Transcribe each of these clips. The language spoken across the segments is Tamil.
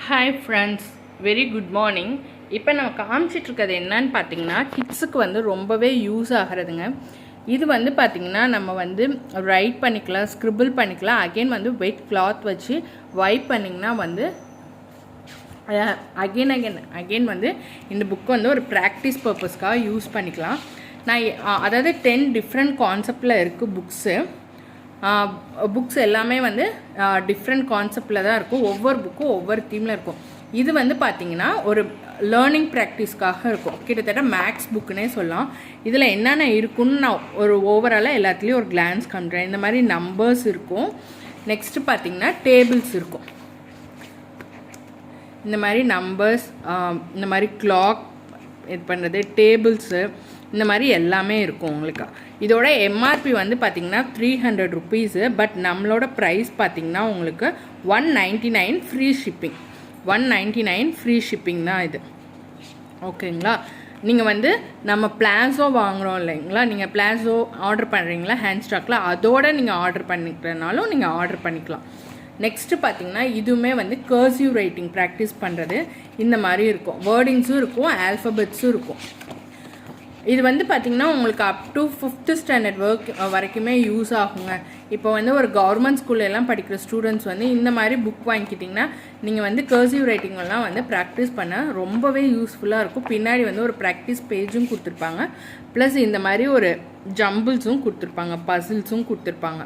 Hi friends, very good morning. இப்போ நம்ம காமிச்சிட்ருக்கிறது என்னன்னு பார்த்தீங்கன்னா, கிட்ஸுக்கு வந்து ரொம்பவே யூஸ் ஆகிறதுங்க. இது வந்து பார்த்திங்கன்னா நம்ம வந்து ரைட் பண்ணிக்கலாம், ஸ்க்ரிபிள் பண்ணிக்கலாம். அகெயின் வந்து வெட் கிளாத் வச்சு வைப் பண்ணிங்கன்னா வந்து அகெயின் வந்து இந்த புக் வந்து ஒரு ப்ராக்டிஸ் பர்பஸ்க்காக யூஸ் பண்ணிக்கலாம். நான் அதாவது 10 டிஃப்ரெண்ட் கான்செப்டில் இருக்குது புக்ஸ் எல்லாமே வந்து டிஃப்ரெண்ட் கான்செப்டில் தான் இருக்கும். ஒவ்வொரு புக்கும் ஒவ்வொரு தீமில் இருக்கும். இது வந்து பார்த்திங்கன்னா ஒரு லேர்னிங் ப்ராக்டிஸ்க்காக இருக்கும். கிட்டத்தட்ட மேக்ஸ் புக்குன்னே சொல்லலாம். இதில் என்னென்ன இருக்குன்னு நான் ஒரு ஓவராலாக எல்லாத்துலேயும் ஒரு கிளான்ஸ் காமிக்கிறேன். இந்த மாதிரி நம்பர்ஸ் இருக்கும். நெக்ஸ்ட்டு பார்த்திங்கன்னா டேபிள்ஸ் இருக்கும். இந்த மாதிரி நம்பர்ஸ், இந்த மாதிரி கிளாக் இது பண்ணுறது, டேபிள்ஸு, இந்த மாதிரி எல்லாமே இருக்கும் உங்களுக்கு. இதோட எம்ஆர்பி வந்து பார்த்திங்கன்னா 300 ருபீஸு. பட் நம்மளோட ப்ரைஸ் பார்த்திங்கன்னா உங்களுக்கு 199 ஃப்ரீ ஷிப்பிங். 199 ஃப்ரீ ஷிப்பிங் தான் இது. ஓகேங்களா? நீங்கள் வந்து நம்ம பிளாசோ வாங்குகிறோம் இல்லைங்களா, நீங்கள் பிளாசோ ஆர்டர் பண்ணுறீங்களா ஹேண்ட் ஸ்டாக்கில், அதோடு நீங்கள் ஆர்டர் பண்ணிக்கிறனாலும் நீங்கள் ஆர்டர் பண்ணிக்கலாம். நெக்ஸ்ட்டு பார்த்திங்கன்னா இதுவுமே வந்து கர்சிவ் ரைட்டிங் ப்ராக்டிஸ் பண்ணுறது. இந்த மாதிரி இருக்கும், வேர்டிங்ஸும் இருக்கும், ஆல்ஃபபெட்ஸும் இருக்கும். இது வந்து பார்த்திங்கன்னா உங்களுக்கு அப் டு 5th ஸ்டாண்டர்ட் வரைக்குமே யூஸ் ஆகுங்க. இப்போ வந்து ஒரு கவர்மெண்ட் ஸ்கூல்லலாம் படிக்கிற ஸ்டூடெண்ட்ஸ் வந்து இந்த மாதிரி புக் வாங்கிக்கிட்டிங்கன்னா நீங்கள் வந்து கர்சிவ் ரைட்டிங்கெல்லாம் வந்து ப்ராக்டிஸ் பண்ண ரொம்பவே யூஸ்ஃபுல்லாக இருக்கும். பின்னாடி வந்து ஒரு ப்ராக்டிஸ் பேஜும் கொடுத்துருப்பாங்க. ப்ளஸ் இந்த மாதிரி ஒரு ஜம்பிள்ஸும் கொடுத்துருப்பாங்க, பசில்ஸும் கொடுத்துருப்பாங்க.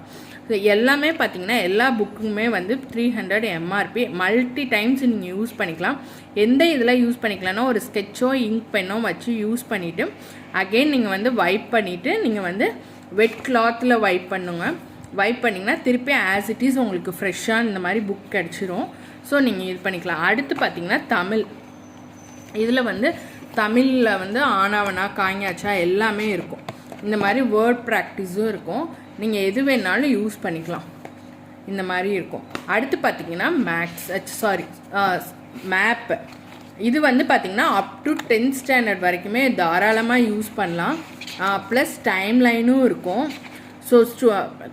எல்லாமே பார்த்திங்கன்னா எல்லா புக்குமே வந்து 300 எம்ஆர்பி. மல்டி டைம்ஸ் நீங்கள் யூஸ் பண்ணிக்கலாம். எந்த இதில் யூஸ் பண்ணிக்கலாம்னா ஒரு ஸ்கெட்சோ இங்க் பென்னோ வச்சு யூஸ் பண்ணிவிட்டு அகெயின் நீங்கள் வந்து வைப் பண்ணிவிட்டு நீங்கள் வந்து வெட் கிளாத்தில் வைப் பண்ணுங்க. வைப் பண்ணிங்கன்னா திருப்பி ஆஸ் இட் இஸ் உங்களுக்கு ஃப்ரெஷ்ஷாக இந்த மாதிரி புக் கிடச்சிரும். ஸோ நீங்கள் இது பண்ணிக்கலாம். அடுத்து பார்த்திங்கன்னா தமிழ். இதில் வந்து தமிழில் வந்து ஆனாவனா காய்ஞாச்சா எல்லாமே இருக்கும். இந்த மாதிரி வேர்ட் ப்ராக்டிஸும் இருக்கும். நீங்கள் எது வேணாலும் யூஸ் பண்ணிக்கலாம். இந்த மாதிரி இருக்கும். அடுத்து பார்த்திங்கன்னா மேப்பு. இது வந்து பார்த்திங்கன்னா அப் டு 10th ஸ்டாண்டர்ட் வரைக்குமே தாராளமாக யூஸ் பண்ணலாம். ப்ளஸ் டைம் லைனும் இருக்கும். ஸோ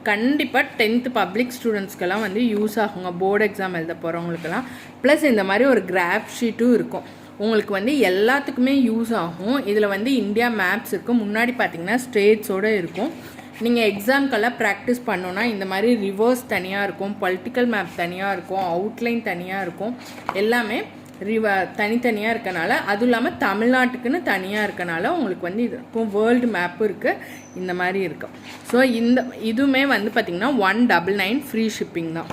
கண்டிப்பாக 10th பப்ளிக் ஸ்டூடெண்ட்ஸ்க்கெல்லாம் வந்து யூஸ் ஆகுங்க, போர்டு எக்ஸாம் எழுத போகிறவங்களுக்கெல்லாம். ப்ளஸ் இந்த மாதிரி ஒரு கிராஃப் ஷீட்டும் இருக்கும். உங்களுக்கு வந்து எல்லாத்துக்குமே யூஸ் ஆகும். இதில் வந்து இந்தியா மேப்ஸ் இருக்கும். முன்னாடி பார்த்திங்கன்னா ஸ்டேட்ஸோடு இருக்கும். நீங்கள் எக்ஸாம்க்கெல்லாம் ப்ராக்டிஸ் பண்ணோன்னா இந்த மாதிரி ரிவர்ஸ் தனியாக இருக்கும், பொலிட்டிக்கல் மேப் தனியாக இருக்கும், அவுட்லைன் தனியாக இருக்கும். எல்லாமே தனித்தனியாக இருக்கனால, அதுவும் இல்லாமல் தமிழ்நாட்டுக்குன்னு தனியாக இருக்கனால உங்களுக்கு வந்து இது இருக்கும். வேர்ல்டு மேப்பும் இருக்குது. இந்த மாதிரி இருக்கும். ஸோ இதுவுமே வந்து பார்த்திங்கன்னா 199 ஃப்ரீ ஷிப்பிங் தான்.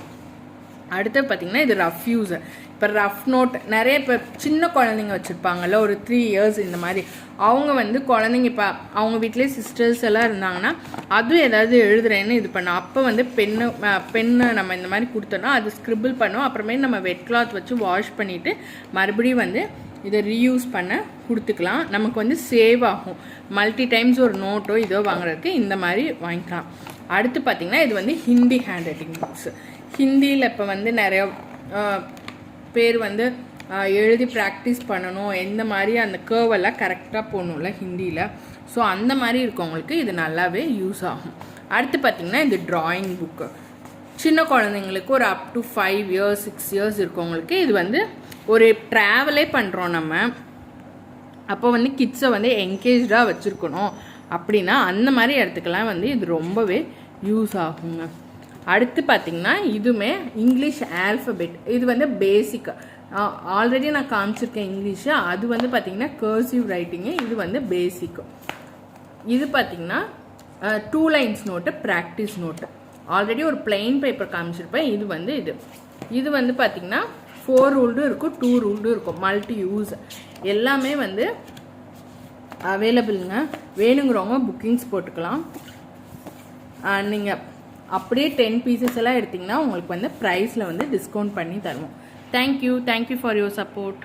அடுத்து பார்த்திங்கன்னா இது ரஃப் யூஸ். இப்போ ரஃப் நோட் நிறைய இப்போ சின்ன குழந்தைங்க வச்சுருப்பாங்கல்ல, ஒரு 3 இயர்ஸ் இந்த மாதிரி, அவங்க வந்து குழந்தைங்க இப்போ அவங்க வீட்டிலே சிஸ்டர்ஸ் எல்லாம் இருந்தாங்கன்னா அதுவும் ஏதாவது எழுதுறேன்னு இது பண்ணோம். அப்போ வந்து பெண்ணு நம்ம இந்த மாதிரி கொடுத்தோன்னா அது ஸ்க்ரிபிள் பண்ணோம். அப்புறமே நம்ம வெட் கிளாத் வச்சு வாஷ் பண்ணிவிட்டு மறுபடியும் வந்து இதை ரீயூஸ் பண்ண கொடுத்துக்கலாம். நமக்கு வந்து சேவ் ஆகும். மல்டி டைம்ஸ் ஒரு நோட்டோ இதோ வாங்குறதுக்கு இந்த மாதிரி வாங்கிக்கலாம். அடுத்து பார்த்திங்கன்னா இது வந்து ஹிந்தி ஹேண்ட் ரைட்டிங் புக்ஸ். ஹிந்தியில் இப்போ வந்து நிறைய பேர் வந்து எழுதி ப்ராக்டிஸ் பண்ணணும், எந்த மாதிரி அந்த கேர்வெல்லாம் கரெக்டாக போகணும்ல ஹிந்தியில். ஸோ அந்த மாதிரி இருக்கவங்களுக்கு இது நல்லாவே யூஸ் ஆகும். அடுத்து பார்த்திங்கன்னா இது ட்ராயிங் புக்கு. சின்ன குழந்தைங்களுக்கு ஒரு அப் டு 5 இயர்ஸ் 6 இயர்ஸ் இருக்கவங்களுக்கு இது வந்து ஒரு ட்ராவலே பண்ணுறோம் நம்ம, அப்போ வந்து கிட்ஸை வந்து என்கேஜாக வச்சுருக்கணும் அப்படின்னா அந்த மாதிரி இடத்துக்கெல்லாம் வந்து இது ரொம்பவே யூஸ் ஆகுங்க. அடுத்து பார்த்திங்கன்னா இதுவுமே இங்கிலீஷ் ஆல்ஃபபெட். இது வந்து பேசிக். ஆல்ரெடி நான் காமிச்சிருக்கேன் இங்கிலீஷு. அது வந்து பார்த்திங்கன்னா கர்சிவ் ரைட்டிங்கு. இது வந்து பேசிக்கு. இது பார்த்திங்கன்னா 2 lines note, practice note. Already ஒரு பிளெயின் பேப்பர் காமிச்சிருப்பேன். இது வந்து பார்த்திங்கன்னா 4 ரூல்டும் இருக்கும், 2 ரூல்டும் இருக்கும். மல்டி யூஸ் எல்லாமே வந்து அவைலபிளுங்க. வேணுங்கிறவங்க புக்கிங்ஸ் போட்டுக்கலாம். நீங்கள் அப்படியே 10 பீசஸ் எல்லாம் எடுத்திங்கன்னா உங்களுக்கு வந்து ப்ரைஸில் வந்து டிஸ்கவுண்ட் பண்ணி தருவோம். Thank you for your support.